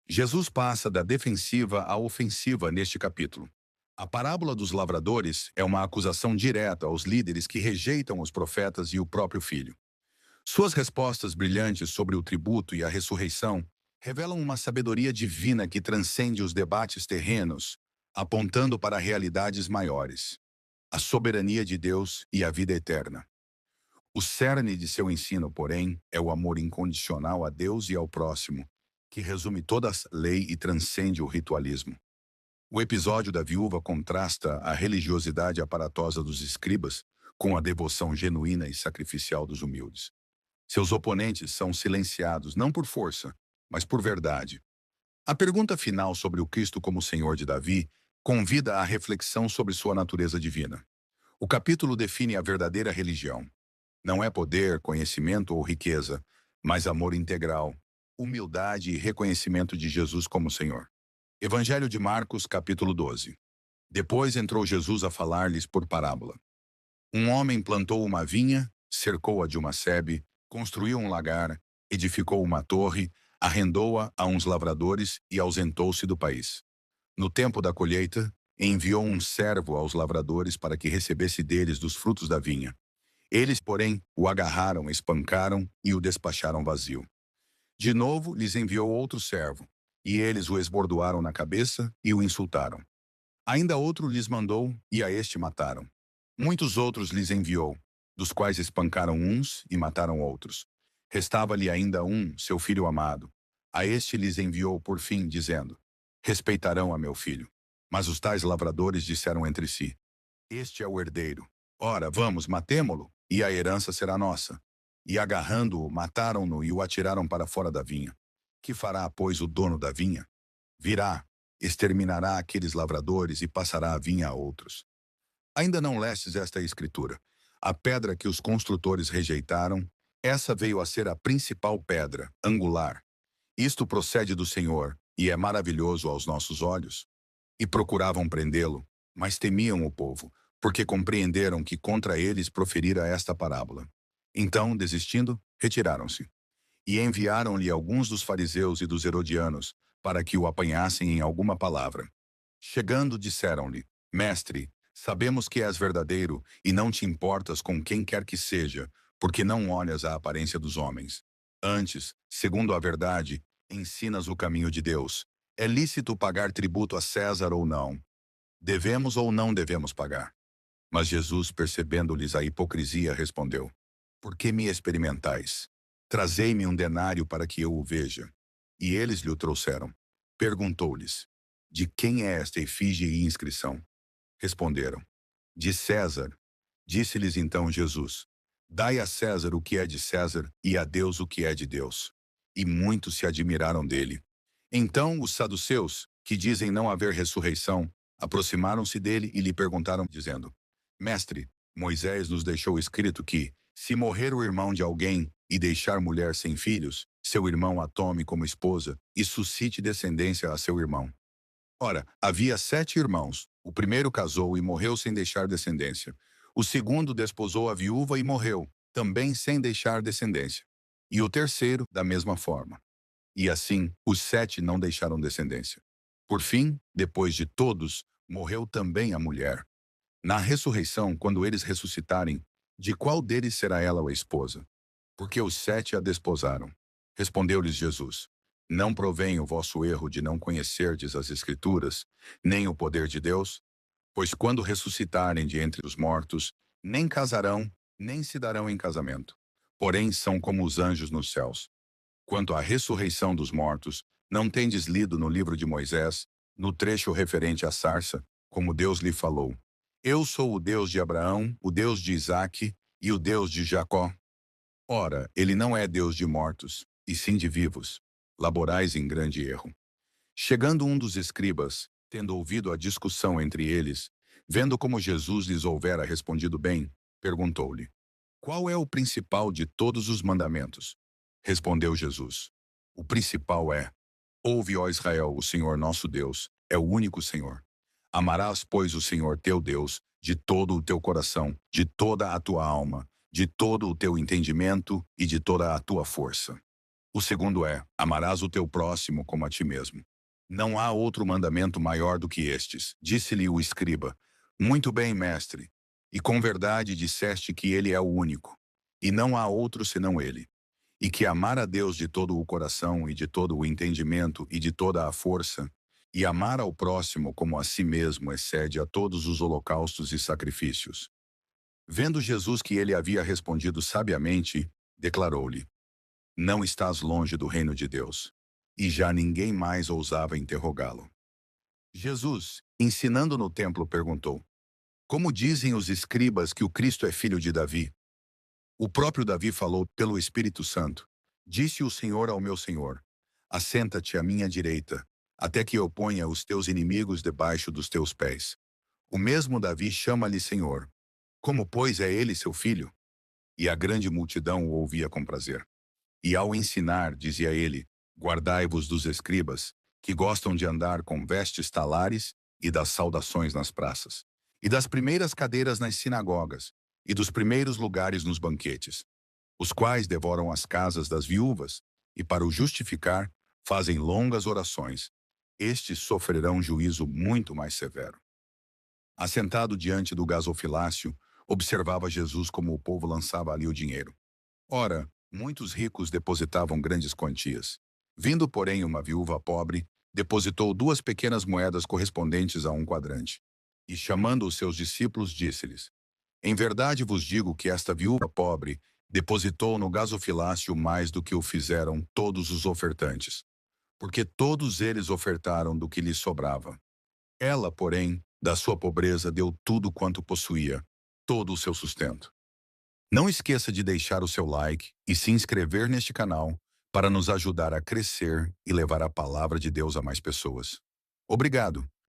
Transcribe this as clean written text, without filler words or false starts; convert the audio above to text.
Jesus passa da defensiva à ofensiva neste capítulo. A parábola dos lavradores é uma acusação direta aos líderes que rejeitam os profetas e o próprio filho. Suas respostas brilhantes sobre o tributo e a ressurreição revelam uma sabedoria divina que transcende os debates terrenos, apontando para realidades maiores: a soberania de Deus e a vida eterna. O cerne de seu ensino, porém, é o amor incondicional a Deus e ao próximo, que resume toda a lei e transcende o ritualismo. O episódio da viúva contrasta a religiosidade aparatosa dos escribas com a devoção genuína e sacrificial dos humildes. Seus oponentes são silenciados não por força, mas por verdade. A pergunta final sobre o Cristo como Senhor de Davi convida à reflexão sobre sua natureza divina. O capítulo define a verdadeira religião. Não é poder, conhecimento ou riqueza, mas amor integral, humildade e reconhecimento de Jesus como Senhor. Evangelho de Marcos, capítulo 12. Depois entrou Jesus a falar-lhes por parábola. Um homem plantou uma vinha, cercou-a de uma sebe, construiu um lagar, edificou uma torre, arrendou-a a uns lavradores e ausentou-se do país. No tempo da colheita, enviou um servo aos lavradores para que recebesse deles dos frutos da vinha. Eles, porém, o agarraram, espancaram e o despacharam vazio. De novo, lhes enviou outro servo, e eles o esbordoaram na cabeça e o insultaram. Ainda outro lhes mandou, e a este mataram. Muitos outros lhes enviou, dos quais espancaram uns e mataram outros. Restava-lhe ainda um, seu filho amado. A este lhes enviou por fim, dizendo: respeitarão a meu filho. Mas os tais lavradores disseram entre si: este é o herdeiro. Ora, vamos, matemo-lo, e a herança será nossa. E agarrando-o, mataram-no e o atiraram para fora da vinha. Que fará, pois, o dono da vinha? Virá, exterminará aqueles lavradores e passará a vinha a outros. Ainda não lestes esta escritura. A pedra que os construtores rejeitaram, essa veio a ser a principal pedra, angular. Isto procede do Senhor, e é maravilhoso aos nossos olhos. E procuravam prendê-lo, mas temiam o povo, porque compreenderam que contra eles proferira esta parábola. Então, desistindo, retiraram-se. E enviaram-lhe alguns dos fariseus e dos herodianos, para que o apanhassem em alguma palavra. Chegando, disseram-lhe: mestre, sabemos que és verdadeiro e não te importas com quem quer que seja, porque não olhas a aparência dos homens. Antes, segundo a verdade, ensinas o caminho de Deus. É lícito pagar tributo a César ou não? Devemos ou não devemos pagar? Mas Jesus, percebendo-lhes a hipocrisia, respondeu: por que me experimentais? Trazei-me um denário para que eu o veja. E eles lhe o trouxeram. Perguntou-lhes: de quem é esta efígie e inscrição? Responderam: de César. Disse-lhes então Jesus: dai a César o que é de César e a Deus o que é de Deus. E muitos se admiraram dele. Então os saduceus, que dizem não haver ressurreição, aproximaram-se dele e lhe perguntaram, dizendo: mestre, Moisés nos deixou escrito que, se morrer o irmão de alguém e deixar mulher sem filhos, seu irmão a tome como esposa e suscite descendência a seu irmão. Ora, havia 7 irmãos. O primeiro casou e morreu sem deixar descendência. O segundo desposou a viúva e morreu, também sem deixar descendência. E o terceiro, da mesma forma. E assim, os 7 não deixaram descendência. Por fim, depois de todos, morreu também a mulher. Na ressurreição, quando eles ressuscitarem, de qual deles será ela a esposa? Porque os 7 a desposaram. Respondeu-lhes Jesus: não provém o vosso erro de não conhecerdes as Escrituras, nem o poder de Deus? Pois quando ressuscitarem de entre os mortos, nem casarão, nem se darão em casamento. Porém, são como os anjos nos céus. Quanto à ressurreição dos mortos, não tendes lido no livro de Moisés, no trecho referente à sarça, como Deus lhe falou: eu sou o Deus de Abraão, o Deus de Isaque e o Deus de Jacó. Ora, ele não é Deus de mortos, e sim de vivos. Laborais em grande erro. Chegando um dos escribas, tendo ouvido a discussão entre eles, vendo como Jesus lhes houvera respondido bem, perguntou-lhe: qual é o principal de todos os mandamentos? Respondeu Jesus: o principal é: ouve, ó Israel, o Senhor nosso Deus é o único Senhor. Amarás, pois, o Senhor teu Deus de todo o teu coração, de toda a tua alma, de todo o teu entendimento e de toda a tua força. O segundo é: amarás o teu próximo como a ti mesmo. Não há outro mandamento maior do que estes. Disse-lhe o escriba: Muito bem, mestre. E com verdade disseste que ele é o único, e não há outro senão ele. E que amar a Deus de todo o coração e de todo o entendimento e de toda a força, e amar ao próximo como a si mesmo excede a todos os holocaustos e sacrifícios. Vendo Jesus que ele havia respondido sabiamente, declarou-lhe: Não estás longe do reino de Deus. E já ninguém mais ousava interrogá-lo. Jesus, ensinando no templo, perguntou: Como dizem os escribas que o Cristo é filho de Davi? O próprio Davi falou pelo Espírito Santo. Disse o Senhor ao meu Senhor: Assenta-te à minha direita, até que eu ponha os teus inimigos debaixo dos teus pés. O mesmo Davi chama-lhe Senhor. Como, pois, é ele seu filho? E a grande multidão o ouvia com prazer. E ao ensinar, dizia ele: Guardai-vos dos escribas, que gostam de andar com vestes talares e das saudações nas praças, e das primeiras cadeiras nas sinagogas, e dos primeiros lugares nos banquetes, os quais devoram as casas das viúvas, e para o justificar, fazem longas orações. Estes sofrerão juízo muito mais severo. Assentado diante do gasofilácio, observava Jesus como o povo lançava ali o dinheiro. Ora, muitos ricos depositavam grandes quantias. Vindo, porém, uma viúva pobre, depositou 2 pequenas moedas correspondentes a um quadrante. E, chamando os seus discípulos, disse-lhes: Em verdade vos digo que esta viúva pobre depositou no gasofilácio mais do que o fizeram todos os ofertantes, porque todos eles ofertaram do que lhes sobrava. Ela, porém, da sua pobreza deu tudo quanto possuía, todo o seu sustento. Não esqueça de deixar o seu like e se inscrever neste canal para nos ajudar a crescer e levar a palavra de Deus a mais pessoas. Obrigado.